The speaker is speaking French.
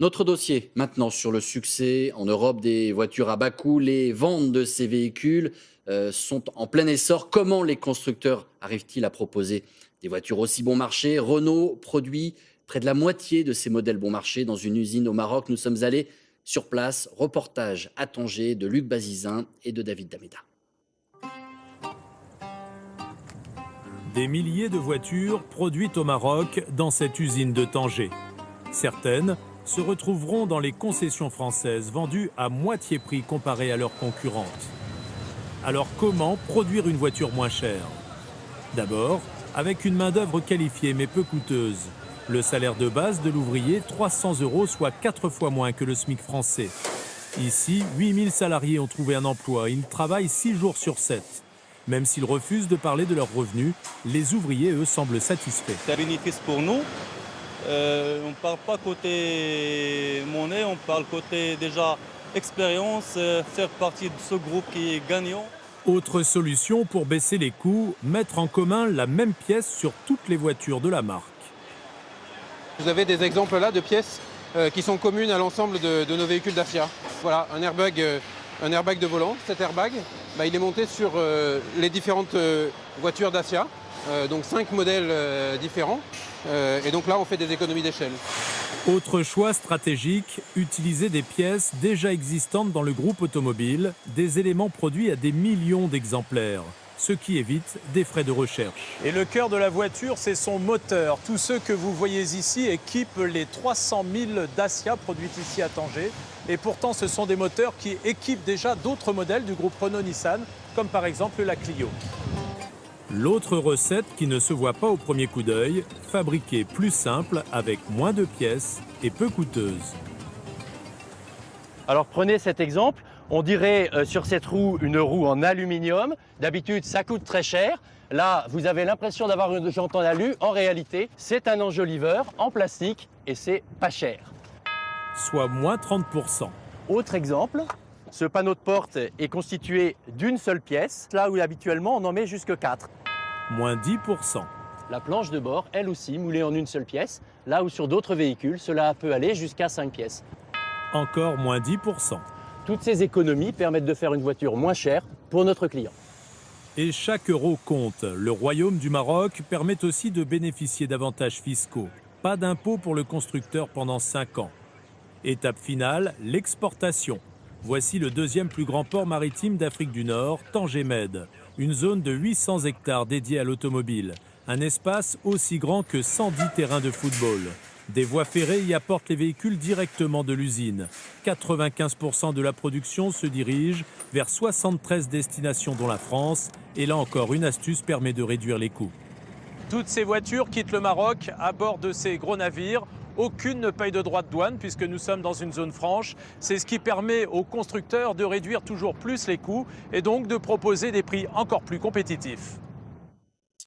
Notre dossier maintenant sur le succès en Europe des voitures à bas coût. Les ventes de ces véhicules sont en plein essor. Comment les constructeurs arrivent-ils à proposer des voitures aussi bon marché? Renault produit près de la moitié de ces modèles bon marché dans une usine au Maroc. Nous sommes allés sur place. Reportage à Tanger de Luc Bazizin et de David Dameda. Des milliers de voitures produites au Maroc dans cette usine de Tanger. Certaines se retrouveront dans les concessions françaises vendues à moitié prix comparé à leurs concurrentes. Alors comment produire une voiture moins chère? D'abord, avec une main-d'œuvre qualifiée mais peu coûteuse. Le salaire de base de l'ouvrier, 300 €, soit 4 fois moins que le SMIC français. Ici, 8000 salariés ont trouvé un emploi. Ils travaillent 6 jours sur 7. Même s'ils refusent de parler de leurs revenus, les ouvriers, eux, semblent satisfaits. C'est un bénéfice pour nous. On ne parle pas côté monnaie, on parle côté déjà expérience, faire partie de ce groupe qui est gagnant. Autre solution pour baisser les coûts, mettre en commun la même pièce sur toutes les voitures de la marque. Vous avez des exemples là de pièces qui sont communes à l'ensemble de nos véhicules Dacia. Voilà, un airbag de volant. Cet airbag, il est monté sur les différentes voitures Dacia, donc 5 modèles différents. Et donc là, on fait des économies d'échelle. Autre choix stratégique, utiliser des pièces déjà existantes dans le groupe automobile, des éléments produits à des millions d'exemplaires, ce qui évite des frais de recherche. Et le cœur de la voiture, c'est son moteur. Tous ceux que vous voyez ici équipent les 300 000 Dacia produites ici à Tanger. Et pourtant, ce sont des moteurs qui équipent déjà d'autres modèles du groupe Renault-Nissan, comme par exemple la Clio. L'autre recette qui ne se voit pas au premier coup d'œil, fabriquer plus simple avec moins de pièces et peu coûteuse. Alors prenez cet exemple, on dirait sur cette roue une roue en aluminium. D'habitude ça coûte très cher. Là vous avez l'impression d'avoir une jante en alu. En réalité c'est un enjoliveur en plastique et c'est pas cher. Soit moins 30%. Autre exemple, ce panneau de porte est constitué d'une seule pièce, là où habituellement on en met jusque 4. Moins 10%. La planche de bord, elle aussi, moulée en une seule pièce, là où sur d'autres véhicules, cela peut aller jusqu'à 5 pièces. Encore moins 10%. Toutes ces économies permettent de faire une voiture moins chère pour notre client. Et chaque euro compte. Le Royaume du Maroc permet aussi de bénéficier d'avantages fiscaux. Pas d'impôt pour le constructeur pendant 5 ans. Étape finale, l'exportation. Voici le deuxième plus grand port maritime d'Afrique du Nord, Tanger Med. Une zone de 800 hectares dédiée à l'automobile. Un espace aussi grand que 110 terrains de football. Des voies ferrées y apportent les véhicules directement de l'usine. 95% de la production se dirige vers 73 destinations dont la France. Et là encore, une astuce permet de réduire les coûts. Toutes ces voitures quittent le Maroc à bord de ces gros navires. Aucune ne paye de droits de douane puisque nous sommes dans une zone franche. C'est ce qui permet aux constructeurs de réduire toujours plus les coûts et donc de proposer des prix encore plus compétitifs.